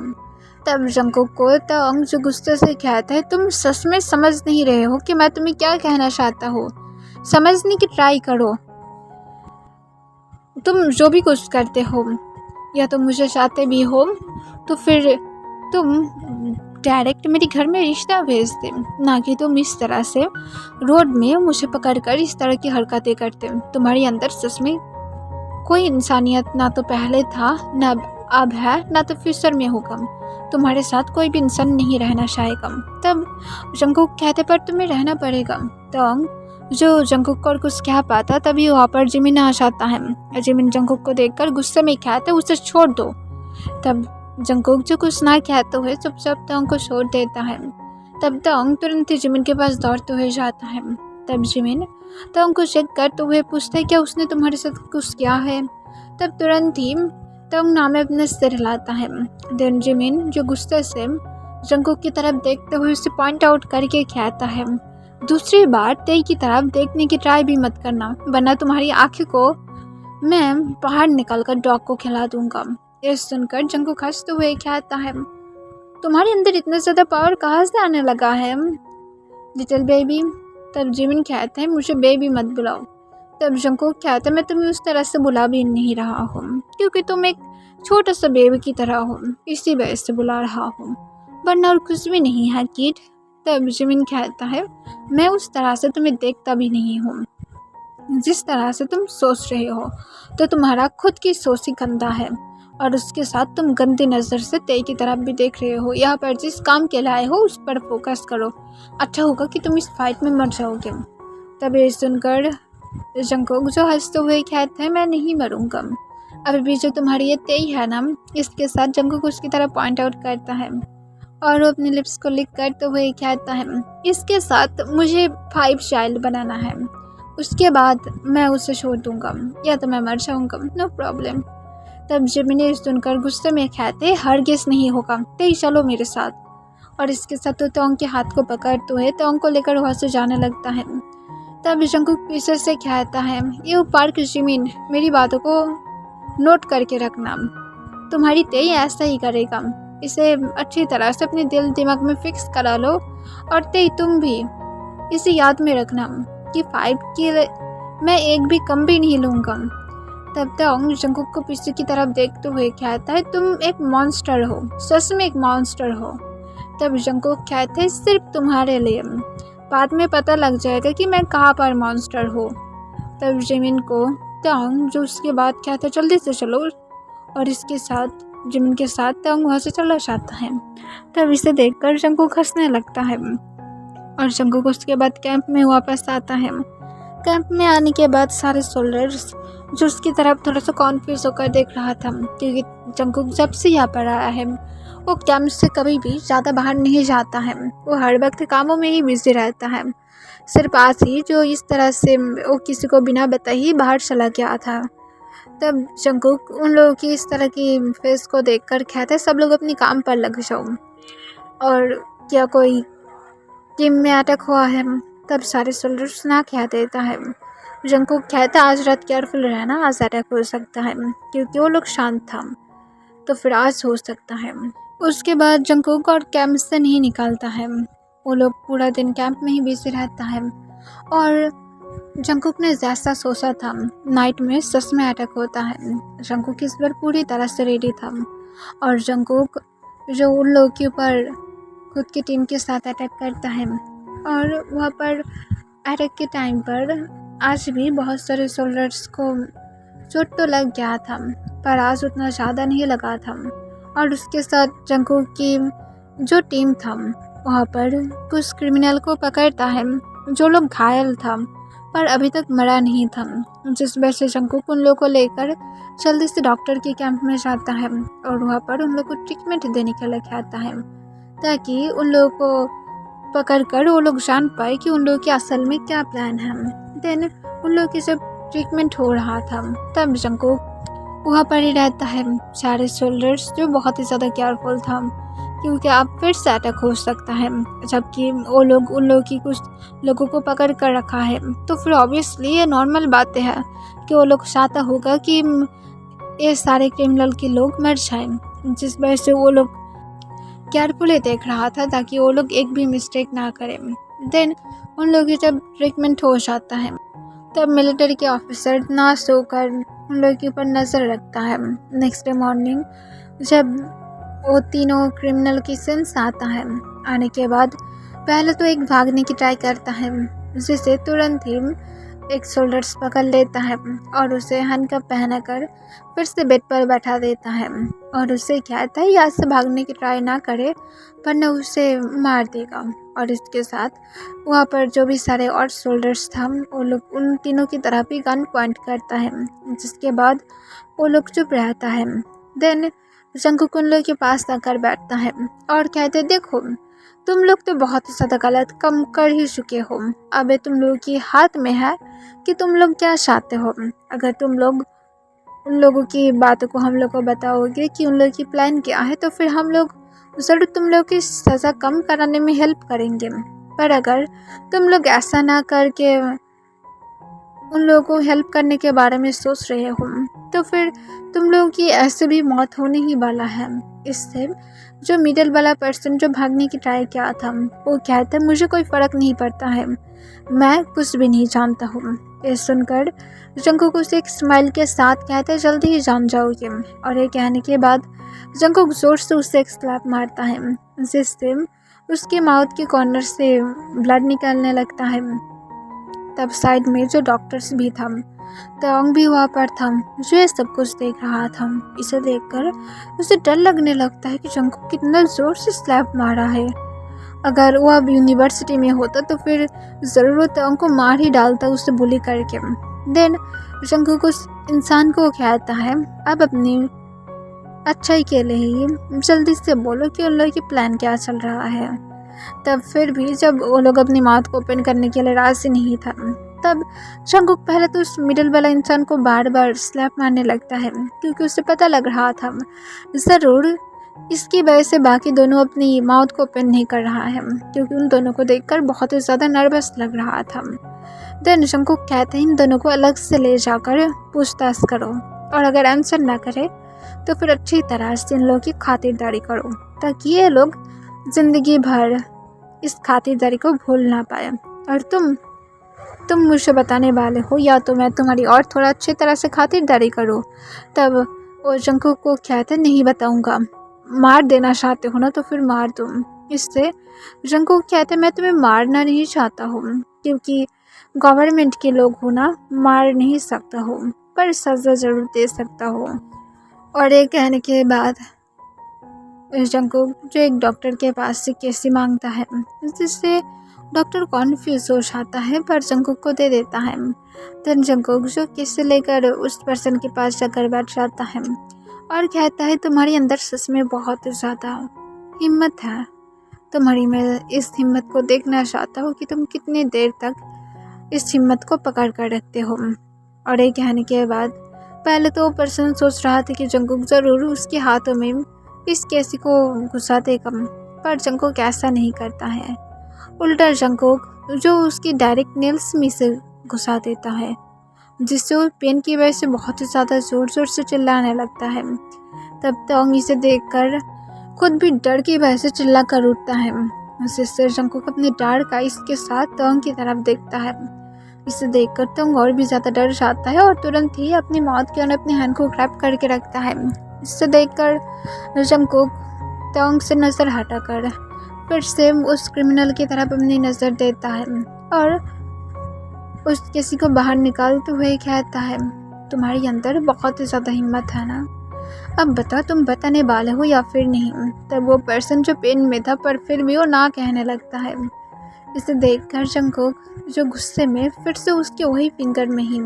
तब जंकुक को तोंग जो गुस्से से कहता है, तुम सच में समझ नहीं रहे हो कि मैं तुम्हें क्या कहना चाहता हूँ, समझने की ट्राई करो। तुम जो भी कुछ करते हो या तो मुझे चाहते भी हो तो फिर तुम डायरेक्ट मेरे घर में रिश्ता भेज दे, ना कि तुम इस तरह से रोड में मुझे पकड़कर इस तरह की हरकतें करते। तुम्हारे अंदर सच में कोई इंसानियत ना तो पहले था, ना अब है, ना तो फ्यूचर में होगा। तुम्हारे साथ कोई भी इंसान नहीं रहना चाहेगा। तब जंगकुक कहते पर तुम्हें रहना पड़ेगा। तो जो जंगकुक और कुछ कह पाता तभी वहाँ पर जिमिन आ जाता है। जिमिन जंगकुक को देखकर गुस्से में कहते उसे छोड़ दो। तब जंगकुक जो कुछ ना कहते हुए चुपचाप तोंग को छोड़ देता है। तब तोंग तुरंत ही जिमिन के पास दौड़ते हुए जाता है। तब जिमिन तोंग को चेक करते हुए पूछता है क्या उसने तुम्हारे साथ कुछ किया है। तब तुरंत ही तोंग नाम में अपने सिर हिलाता है। देन जिमिन जो गुस्से से जंगकुक की तरफ देखते हुए उसे पॉइंट आउट करके कहता है दूसरी बार तेई की तरफ देखने की ट्राई भी मत करना, वरना तुम्हारी आंखें को मैं बाहर निकलकर डॉग को खिला दूंगा। यह सुनकर जंगकुक हंसते हुए कहता है तुम्हारे अंदर इतना ज़्यादा पावर कहाँ से आने लगा है लिटिल बेबी। तब जिमिन कहते हैं मुझे बेबी मत बुलाओ। तब जंगकुक कहता है मैं तुम्हें उस तरह से बुला भी नहीं रहा हूँ क्योंकि तुम एक छोटा सा बेबी की तरह हो, इसी वजह से बुला रहा हूँ, वरना और कुछ भी नहीं है किड। तब जिमिन कहता है मैं उस तरह से तुम्हें देखता भी नहीं हूँ जिस तरह से तुम सोच रहे हो, तो तुम्हारा खुद की सोच ही गंदा है और उसके साथ तुम गंदी नज़र से तेई की तरफ भी देख रहे हो। यहाँ पर जिस काम के लाए हो उस पर फोकस करो, अच्छा होगा कि तुम इस फाइट में मर जाओगे। तब ये सुनकर जंगकुक जो हंसते हुए कहते हैं मैं नहीं मरूंगा, अभी भी जो तुम्हारी ये तेई है ना। इसके साथ जंगकुक उसकी तरफ पॉइंट आउट करता है और वो अपने लिप्स को लिक करते हुए कहता है इसके साथ मुझे 5 चाइल्ड बनाना है, उसके बाद मैं उसे छोड़ दूंगा या तो मैं मर जाऊंगा, नो प्रॉब्लम। तब जिमिन सुनकर गुस्से में कहते हरगिज़ नहीं होगा, तेई चलो मेरे साथ। और इसके साथ तो तोंग के हाथ को पकड़ते हुए तोंग को लेकर वहाँ से जाने लगता है। तब जंगकुक पीछे से कहता है ये पार्क जिमिन, मेरी बातों को नोट करके रखना, तुम्हारी तेई ऐसा ही करेगा, इसे अच्छी तरह से अपने दिल दिमाग में फिक्स करा लो। और तेई तुम भी इसे याद में रखना कि 5 की मैं एक भी कम भी नहीं लूँगा। तब तोंग जंगकुक को पीछे की तरफ देखते हुए कहता है तुम एक मॉन्स्टर हो, सच में एक मॉन्स्टर हो। तब जंगकुक कहते हैं सिर्फ तुम्हारे लिए, बाद में पता लग जाएगा कि मैं कहाँ पर मॉन्स्टर हूँ। तब जिमिन को तोंग जो उसके बाद कहता है जल्दी से चलो, और इसके साथ जिमिन के साथ तोंग वहाँ से चला जाता है। तब इसे देखकर जंगकुक हंसने लगता है और जंगकुक उसके बाद कैंप में वापस आता है। कैंप में आने के बाद सारे सोल्जर्स जो उसकी तरफ थोड़ा सा कॉन्फ्यूज होकर देख रहा था क्योंकि जंगकुक जब से यहाँ पर आया है वो कैंप से कभी भी ज़्यादा बाहर नहीं जाता है, वो हर वक्त कामों में ही बिजी रहता है। सिर्फ आज ही जो इस तरह से वो किसी को बिना बताए ही बाहर चला गया था। तब जंगकुक उन लोगों की इस तरह की फेस को देखकर कहता है सब लोग अपने काम पर लग जाओ, और क्या कोई टीम में अटैक हुआ है। तब सारे सोल्जर्स ना कह देता है। जंगकुक कहता आज रात केयरफुल रहना, आज अटैक हो सकता है, क्योंकि वो लोग शांत था तो फिर आज हो सकता है। उसके बाद जंगकुक और कैंप से नहीं निकलता है, वो लोग पूरा दिन कैंप में ही बिजी रहता है। और जंगकुक ने जैसा सोचा था नाइट में सच में अटैक होता है। जंगकुक इस बार पूरी तरह से रेडी था और जंगकुक जो उन लोगों के ऊपर खुद की टीम के साथ अटैक करता है। और वहाँ पर अटैक के टाइम पर आज भी बहुत सारे सोल्जर्स को चोट तो लग गया था पर आज उतना ज़्यादा नहीं लगा था। और उसके साथ जंगकुक की जो टीम था वहाँ पर कुछ क्रिमिनल को पकड़ता है जो लोग घायल था पर अभी तक मरा नहीं था, जिस वजह से जंगकुक उन लोगों को लेकर जल्दी से डॉक्टर के कैंप में जाता है और वहाँ पर उन लोगों को ट्रीटमेंट देने के लिए कहता है ताकि उन लोगों को पकड़कर वो लोग जान पाए कि उन लोगों के असल में क्या प्लान है। देन उन लोगों की जब ट्रीटमेंट हो रहा था तब जंगकुक वहाँ पर ही रहता है। सारे सोल्जर्स जो बहुत ही ज़्यादा केयरफुल था क्योंकि अब फिर से अटैक हो सकता है, जबकि वो लोग उन लोगों की कुछ लोगों को पकड़ कर रखा है तो फिर ऑब्वियसली ये नॉर्मल बातें हैं कि वो लोग चाहता होगा कि ये सारे क्रिमिनल के लोग मर जाएं, जिस वजह से वो लोग केयरफुली देख रहा था ताकि वो लोग एक भी मिस्टेक ना करें। देन उन लोगों की जब ट्रीटमेंट हो जाता है तब मिलिट्री के ऑफिसर ना सोकर उन लोगों के ऊपर नज़र रखता है। नेक्स्ट डे मॉर्निंग जब वो तीनों क्रिमिनल की सेंस आता है, आने के बाद पहले तो एक भागने की ट्राई करता है जिसे तुरंत ही एक शोल्डर्स पकड़ लेता है और उसे हैंडकफ पहनाकर फिर से बेड पर बैठा देता है और उसे कहता है यहाँ से भागने की ट्राई ना करे वरना उसे मार देगा। और इसके साथ वहाँ पर जो भी सारे और शोल्डर्स था वो लोग उन तीनों की तरफ भी गन पॉइंट करता है, जिसके बाद वो लोग चुप रहता है। देन जंगकुक उन लोग के पास आकर बैठता है और कहते हैं देखो तुम लोग तो बहुत ही ज़्यादा गलत कम कर ही चुके हो, अब तुम लोगों के हाथ में है कि तुम लोग क्या चाहते हो। अगर तुम लोग उन लोगों की बातों को हम लोग को बताओगे कि उन लोगों की प्लान क्या है तो फिर हम लोग ज़रूर तुम लोग की सज़ा कम कराने में हेल्प करेंगे। पर अगर तुम लोग ऐसा ना करके उन लोगों को हेल्प करने के बारे में सोच रहे हो तो फिर तुम लोगों की ऐसे भी मौत होने ही वाला है। इससे जो मिडिल वाला पर्सन जो भागने की ट्राई किया था वो कहता है मुझे कोई फ़र्क नहीं पड़ता है, मैं कुछ भी नहीं जानता हूँ। ये सुनकर जंगकुक उसे एक स्माइल के साथ कहता है जल्दी ही जान जाओगे। और ये कहने के बाद जंगकुक जोर से उसे एक स्लैप मारता है जिससे उसके माउथ के कॉर्नर से ब्लड निकलने लगता है। तब साइड में जो डॉक्टर्स भी था तोंग भी वहाँ पर था जो ये सब कुछ देख रहा था। इसे देखकर उसे डर लगने लगता है कि जंगकुक कितना ज़ोर से स्लैप मारा है। अगर वो अब यूनिवर्सिटी में होता तो फिर ज़रूर तोंग को मार ही डालता उसे बुली करके। देन जंगकुक उस इंसान को कहता है अब अपनी अच्छाई के लिए ही जल्दी से बोलो कि उन लोगों की प्लान क्या चल रहा है। तब फिर भी जब वो लोग अपनी माउथ को ओपन करने के लिए राजी नहीं था तब जंगकुक पहले तो उस मिडिल वाला इंसान को बार बार स्लैप मारने लगता है क्योंकि उसे पता लग रहा था ज़रूर इसकी वजह से बाकी दोनों अपनी माउथ को ओपन नहीं कर रहा है क्योंकि उन दोनों को देखकर बहुत ही ज़्यादा नर्वस लग रहा था। देन जंगकुक कहते हैं इन दोनों को अलग से ले जाकर पूछताछ करो और अगर आंसर ना करे तो फिर अच्छी तरह से इन लोगों की खातिरदारी करो ताकि ये लोग ज़िंदगी भर इस खातिरदारी को भूल ना पाए। और तुम मुझे बताने वाले हो या तो मैं तुम्हारी और थोड़ा अच्छी तरह से खातिरदारी करूँ। तब वो जंगकुक को कहते नहीं बताऊँगा, मार देना चाहते हो ना तो फिर मार दो। इससे जंगकुक कहते मैं तुम्हें मारना नहीं चाहता हूँ क्योंकि गवर्नमेंट के लोग हो ना, मार नहीं सकता हूँ पर सज़ा ज़रूर दे सकता हूँ। और ये कहने के बाद जंगकुक जो एक डॉक्टर के पास से केसी मांगता है जिससे डॉक्टर कॉन्फ्यूज हो जाता है पर जंगकुक को दे देता है। तो जंगकुक जो केसी लेकर उस पर्सन के पास जाकर बैठ जाता है और कहता है तुम्हारे अंदर सच में बहुत ज़्यादा हिम्मत है, तुम्हारी मैं इस हिम्मत को देखना चाहता हूँ कि तुम कितनी देर तक इस हिम्मत को पकड़ कर रखते हो। और ये कहने के बाद पहले तो वो पर्सन सोच रहा था कि जंगकुक ज़रूर उसके हाथों में इस केसी को घुसा देगा पर जंगकुक ऐसा नहीं करता है। उल्टा जंगकुक जो उसकी डायरेक्ट नेल्स में से घुसा देता है जिससे वो पेन की वजह से बहुत ही ज़्यादा ज़ोर ज़ोर से चिल्लाने लगता है। तब तोंग इसे देखकर खुद भी डर की वजह से चिल्ला कर उठता है जिससे जंगकुक अपने डार्क आइस के साथ तोंग की तरफ देखता है। इसे देखकर तोंग और भी ज़्यादा डर जाता है और तुरंत ही अपनी माउथ के अंदर अपने हैंड को ग्रैब करके रखता है। इसे देखकर जंगकुक तोंग से नज़र हटाकर फिर से उस क्रिमिनल की तरफ अपनी नज़र देता है और उस किसी को बाहर निकालते हुए कहता है तुम्हारे अंदर बहुत ही ज़्यादा हिम्मत है ना, अब बताओ तुम बताने वाले हो या फिर नहीं। तब वो पर्सन जो पेन में था पर फिर भी वो ना कहने लगता है। इसे देखकर जंगकुक जो गुस्से में फिर से उसके वही फिंगर में ही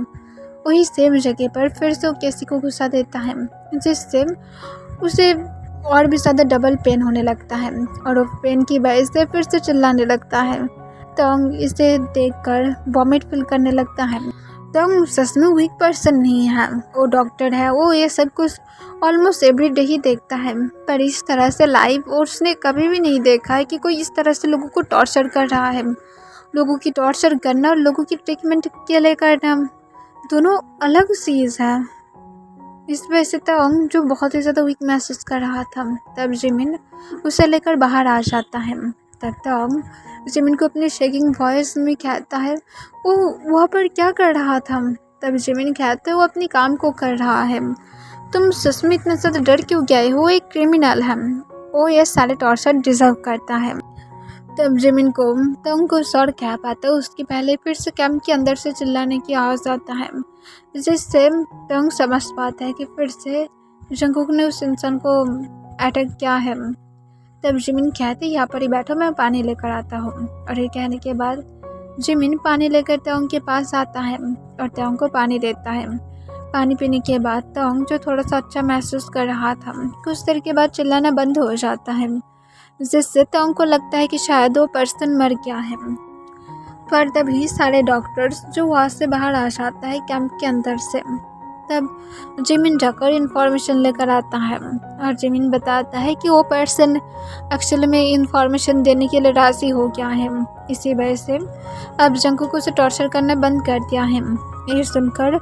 वही सेम जगह पर फिर से वो किसी को घुसा देता है जिससे उसे और भी ज़्यादा डबल पेन होने लगता है और वो पेन की वजह से फिर से चिल्लाने लगता है। तोंग इसे देखकर वॉमिट फील करने लगता है। तोंग सच में वीक पर्सन नहीं है, वो डॉक्टर है, वो ये सब कुछ ऑलमोस्ट एवरी डे ही देखता है पर इस तरह से लाइव और उसने कभी भी नहीं देखा है कि कोई इस तरह से लोगों को टॉर्चर कर रहा है। लोगों की टॉर्चर करना और लोगों की ट्रीटमेंट के लिए करना दोनों अलग चीज़ है। इस वजह से तोंग जो बहुत ही ज़्यादा वीक महसूस कर रहा था तब जिमिन उसे लेकर बाहर आ जाता है। तब तोंग जिमिन को अपनी शेकिंग वॉइस में कहता है वो वहाँ पर क्या कर रहा था। तब जिमिन कहता है वो अपनी काम को कर रहा है, तुम सच में इतना ज़्यादा डर क्यों गए हो, वो एक क्रिमिनल है, वो ये सारे टॉर्चर डिज़र्व करता है। तब जिमिन को तंग को सर कह पाता है, उसके पहले फिर से कैंप के अंदर से चिल्लाने की आवाज़ आता है, जिससे तंग समझ पाता है कि फिर से जंगकुक ने उस इंसान को अटैक किया है। तब जिमिन कहते यहाँ पर ही बैठो, मैं पानी लेकर आता हूँ। और ये कहने के बाद जिमिन पानी लेकर तंग के पास आता है और तंग को पानी देता है। पानी पीने के बाद तंग, जो थोड़ा सा अच्छा महसूस कर रहा था, कुछ देर के बाद चिल्लाना बंद हो जाता है, जिससे तंग को लगता है कि शायद वो पर्सन मर गया है। पर तभी सारे डॉक्टर्स जो वहाँ से बाहर आ जाता है कैंप के अंदर से। तब जिमिन जाकर इन्फॉर्मेशन लेकर आता है और जिमिन बताता है कि वो पर्सन एक्चुअली में इन्फॉर्मेशन देने के लिए राज़ी हो गया है, इसी वजह से अब जंगकुक को उसे टॉर्चर करना बंद कर दिया है। ये सुनकर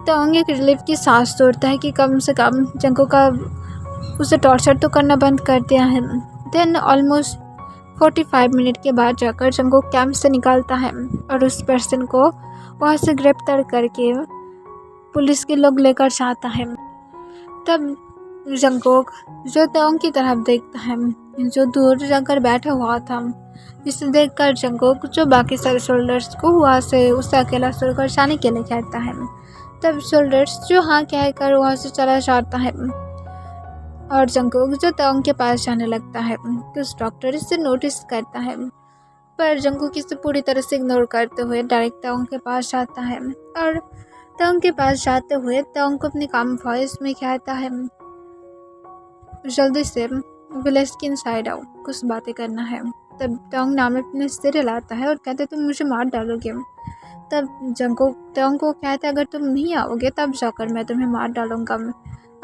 तंग एक रिलीफ की सांस तोड़ता है कि कम से कम जंगकुक का उसे टॉर्चर तो करना बंद कर दिया है। देन ऑलमोस्ट 45 मिनट के बाद जाकर जंगकुक कैंप से निकलता है और उस पर्सन को वहाँ से गिरफ्तार करके पुलिस के लोग लेकर जाता है। तब जंगकुक जो तंग की तरफ देखता है, जो दूर जाकर बैठा हुआ था, जिसे देखकर जंगकुक जो बाकी सारे सोल्जर्स को वहाँ से उसे अकेला छोड़कर जाने के लिए कहता है। तब सोल्जर्स जो हाँ कहकर वहाँ से चला जाता है और जंगकुक जो तंग के पास जाने लगता है। कुछ डॉक्टर इसे नोटिस करता है, पर जंगकुक इसे पूरी तरह से इग्नोर करते हुए डायरेक्ट तंग के पास जाता है और तंग के पास जाते हुए तंग को अपनी काम वॉइस में कहता है, जल्दी से विलेज के इनसाइड आओ, कुछ बातें करना है। तब तंग नाम अपने सिर हिलाता है और कहते तुम मुझे मार डालोगे। तब जंगकुक तंग को कहता है, अगर तुम नहीं आओगे तब जाकर मैं तुम्हें मार डालूंगा।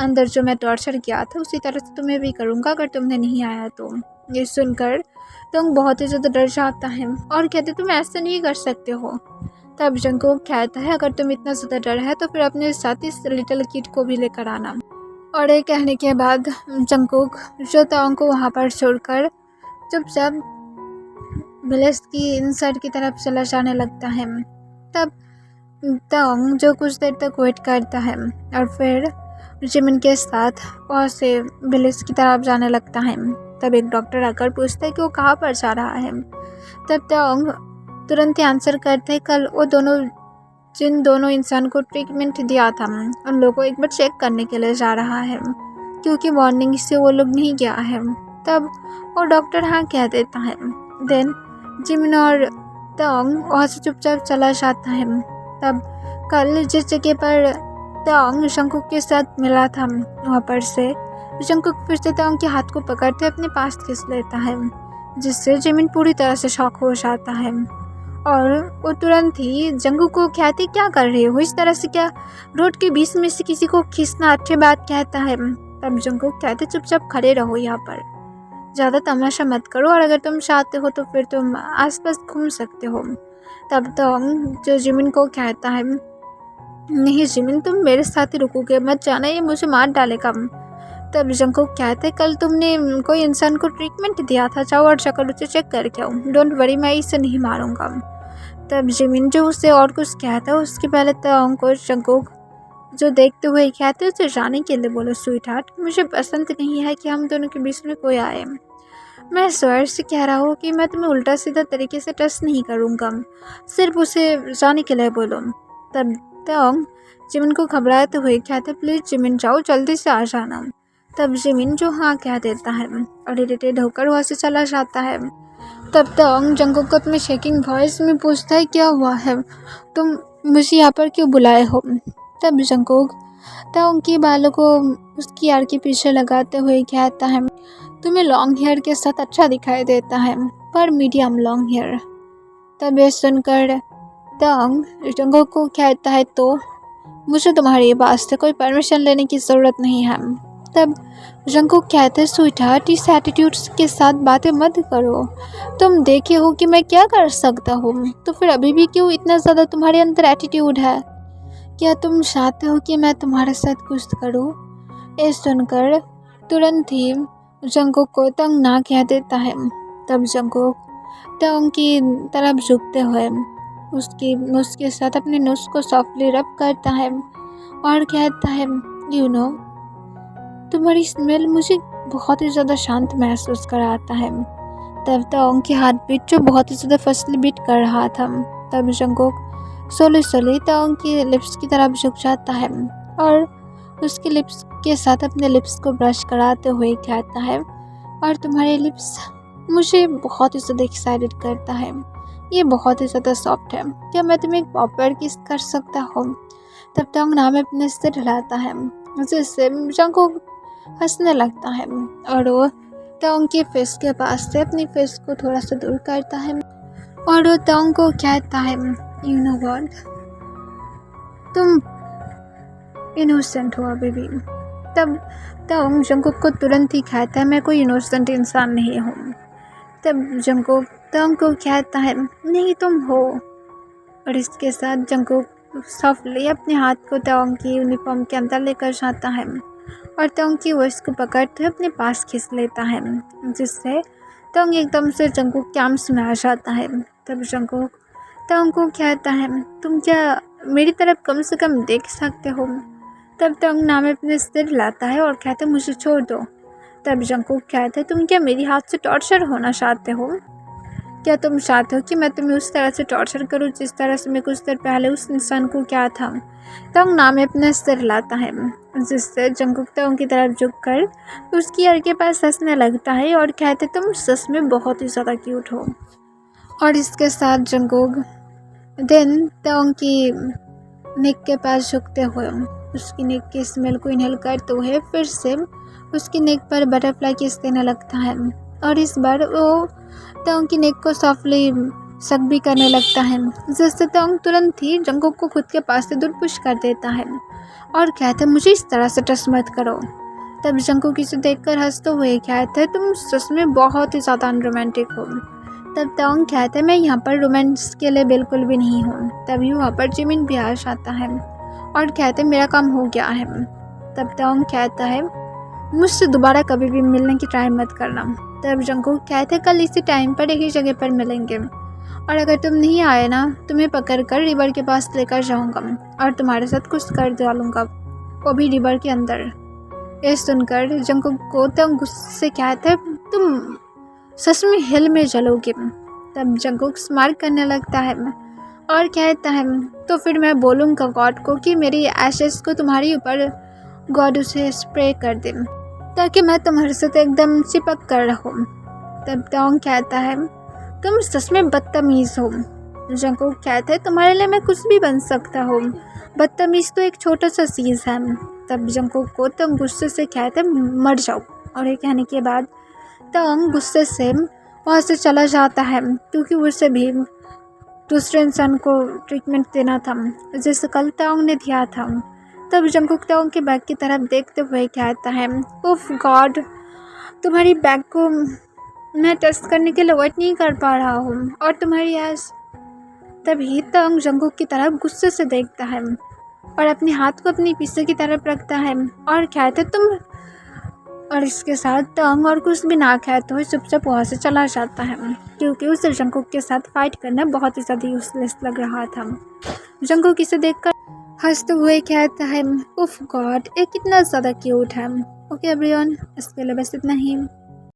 अंदर जो मैं टॉर्चर किया था उसी तरह से तुम्हें भी करूँगा अगर तुमने नहीं आया तो। ये सुनकर तंग बहुत ही ज़्यादा डर जाता है और कहते तुम ऐसा नहीं कर सकते हो। तब जंगकुक कहता है, अगर तुम इतना ज़्यादा डर है तो फिर अपने साथ इस लिटिल किड को भी लेकर आना। और ये कहने के बाद जंगकुक जो तंग को वहाँ पर छोड़कर चुपचाप विलेज की इनसाइड की तरफ चला जाने लगता है। तब तंग जो कुछ देर तक वेट करता है और फिर जिमिन के साथ वहाँ से विलेज की तरफ जाने लगता है। तब एक डॉक्टर आकर पूछता है कि वो कहाँ पर जा रहा है। तब तंग तुरंत ही आंसर करते हैं, कल वो जिन दोनों इंसान को ट्रीटमेंट दिया था उन लोगों को एक बार चेक करने के लिए जा रहा है, क्योंकि वार्निंग से वो लोग नहीं गया है। तब वो डॉक्टर हाँ कह देता है। देन जिमिन और तंग वहाँ से चुपचाप चला जाता है। तब कल जिस जगह पर तंग जंगकुक के साथ मिला था वहाँ पर से जंगकुक फिर से तंग के हाथ को पकड़ते अपने पास खींच लेता है, जिससे जिमिन पूरी तरह से शॉक हो जाता है और वो तुरंत ही जंगकुक को कहती क्या कर रहे हो, इस तरह से क्या रोड के बीच में से किसी को खींचना अच्छी बात कहता है। तब जंगकुक कहते चुपचाप खड़े रहो, यहाँ पर ज़्यादा तमाशा मत करो और अगर तुम चाहते हो तो फिर तुम आसपास घूम सकते हो। तब तंग जो जिमिन को कहता है, नहीं जिमिन तुम मेरे साथ ही रुकोगे, मत जाना, ये मुझे मार डालेगा। तब जंगकुक कहते कल तुमने कोई इंसान को ट्रीटमेंट दिया था, जाओ और जाकर उसे चेक करके आओ, डोंट वरी मैं इसे नहीं मारूंगा। तब जिमिन जो उसे और कुछ कहता है उसके पहले तंग को जंगकुक जो देखते हुए कहते उसे जाने के लिए बोलो, स्वीट हार्ट मुझे पसंद नहीं है कि हम दोनों के बीच में कोई आए। मैं स्वर से कह रहा हूँ कि मैं तुम्हें उल्टा सीधा तरीके से टच नहीं करूँगा, सिर्फ उसे जाने के लिए बोलो। तब तंग जिमिन को घबराते हुए कहते प्लीज़ जिमिन जाओ, जल्दी से आ जाना। तब जिमिन जो हाँ कह देता है और इरिटेट होकर वहाँ से चला जाता है। तब तंग जंगकुक को अपने शेकिंग वॉइस में पूछता है क्या हुआ है, तुम मुझे यहाँ पर क्यों बुलाए हो। तब जंगकुक तंग की बालों को उसकी यार के पीछे लगाते हुए कहता है तुम्हें लॉन्ग हेयर के साथ अच्छा दिखाई देता है, पर मीडियम लॉन्ग हेयर। तब ये सुनकर तंग जंगकुक को कहता है तो मुझे तुम्हारे पास से कोई परमिशन लेने की ज़रूरत नहीं है। तब जंगकुक कहते हैं स्वीट हार्ट इस एटीट्यूड्स के साथ बातें मत करो, तुम देखे हो कि मैं क्या कर सकता हूँ, तो फिर अभी भी क्यों इतना ज़्यादा तुम्हारे अंदर एटीट्यूड है, क्या तुम चाहते हो कि मैं तुम्हारे साथ कुछ करूँ। ये सुनकर तुरंत ही जंगकुक को तंग ना कह देता है। तब जंगकुक तंग की तरफ झुकते हुए उसकी नोज के साथ अपने नोज को सॉफ्टली रब करता है और कहता है यू नो तुम्हारी स्मेल मुझे बहुत ही ज़्यादा शांत महसूस कराता है, तब तोंग की हार्ट बीट जो बहुत ही ज़्यादा फास्टली बीट कर रहा था। तब जंगकुक स्लोली स्लोली तोंग की लिप्स की तरफ झुक जाता है और उसके लिप्स के साथ अपने लिप्स को ब्रश कराते हुए कहता है, और तुम्हारे लिप्स मुझे बहुत ही ज़्यादा एक्साइटेड करता है, ये बहुत ही ज़्यादा सॉफ्ट है, क्या मैं तुम्हें एक प्रॉपर किस कर सकता हूँ। तब तोंग नाम अपने सिर हिलाता है जिससे जंगकुक हंसने लगता है और वो तोंग के फेस के पास से अपनी फेस को थोड़ा सा दूर करता है और वो तोंग को कहता है, यू नो व्हाट, तुम इनोसेंट हो अभी भी। तब तोंग जंगकुक को तुरंत ही कहता है, मैं कोई इनोसेंट इंसान नहीं हूँ। तब जंगकुक तोंग को कहता है, नहीं तुम हो। और इसके साथ जंगकुक सॉफ्टली अपने हाथ को तोंग की यूनिफॉर्म के अंदर लेकर जाता है और तोंग की वॉइस को पकड़ते हुए अपने पास खींच लेता है जिससे तोंग एकदम से जंगकुक के आर्म्स में आ जाता है। तब जंगकुक तोंग को कहता है, तुम क्या मेरी तरफ कम से कम देख सकते हो। तब तोंग नाम अपने सिर लाता है और कहता है, मुझे छोड़ दो। तब जंगकुक कहता है, तुम क्या मेरी हाथ से टॉर्चर होना चाहते हो, क्या तुम चाहते हो कि मैं तुम्हें उस तरह से टॉर्चर करूं जिस तरह से मैं कुछ देर पहले उस इंसान को क्या था। तोंग नाम अपने सिर लाता है जिससे जंगकुक तोंग की तरफ झुककर उसकी ईयर के पास हंसने लगता है और कहते, तुम सच में बहुत ही ज़्यादा क्यूट हो। और इसके साथ जंगकुक देन तोंग की नेक के पास झुकते हुए उसकी नेक की स्मेल को इनहेल करते हुए फिर से उसकी नेक पर बटरफ्लाई किस देने लगता है और इस बार वो तोंग की नेक को सॉफ्टली सक भी करने लगता है जिससे तोंग तुरंत ही जंगकुक को खुद के पास से दूर पुश कर देता है और कहता है, मुझे इस तरह से टच मत करो। तब जंगकुक इसे देखकर हंसते हुए कहता है, तुम सच में बहुत ही ज़्यादा अनरोमांटिक हो। तब तोंग कहता है, मैं यहाँ पर रोमांस के लिए बिल्कुल भी नहीं हूँ। तभी वहाँ पर जिमिन भी आ जाता है और कहते हैं, मेरा काम हो गया है। तब तोंग कहता है, मुझसे दोबारा कभी भी मिलने की ट्राई मत करना। तब जंगकुक कहते हैं, कल इसी टाइम पर एक ही जगह पर मिलेंगे और अगर तुम नहीं आए ना तुम्हें पकड़ कर रिवर के पास लेकर जाऊँगा और तुम्हारे साथ कुछ कर डालूँगा, वो भी रिवर के अंदर। ये सुनकर जंगकुक को तोंग गुस्से से कहता है, तुम सच में हिल में जलोगे। तब जंगकुक स्माइल करने लगता है और कहता है, तो फिर मैं बोलूँगा गॉड को कि मेरी एशेस को तुम्हारे ऊपर गॉड उसे स्प्रे कर दे ताकि मैं तुम्हारे साथ एकदम चिपक कर रहूँ। तब तोंग कहता है, तुम सच में बदतमीज़ हो। जंगकुक कहता है, तुम्हारे लिए मैं कुछ भी बन सकता हूँ, बदतमीज़ तो एक छोटा सा चीज़ है। तब जंगकुक को तोंग गुस्से से कहता है, मर जाओ। और ये कहने के बाद तोंग गुस्से से वहाँ से चला जाता है क्योंकि उसे भी दूसरे इंसान को ट्रीटमेंट देना था जैसे कल तोंग ने दिया था। तब जंगकुक तोंग के बैग की तरफ देखते हुए कहता है, उफ गॉड, तुम्हारी बैग को मैं टेस्ट करने के लिए वेट नहीं कर पा रहा हूँ और तुम्हारी एस। तभी तोंग जंगकुक की तरफ गुस्से से देखता है और अपने हाथ को अपनी पीछे की तरफ रखता है और कहता है, तुम। और इसके साथ तोंग और कुछ भी ना कहते हुए चुपचाप वहाँ से चला जाता है क्योंकि उसे जंगकुक के साथ फाइट करना बहुत ही ज़्यादा यूजलेस लग रहा था। जंगकुक इसे देखकर हंसते हुए कहता है, उफ गॉड, ये कितना ज़्यादा क्यूट है। ओके एवरीवन, इसके लिए बस इतना ही।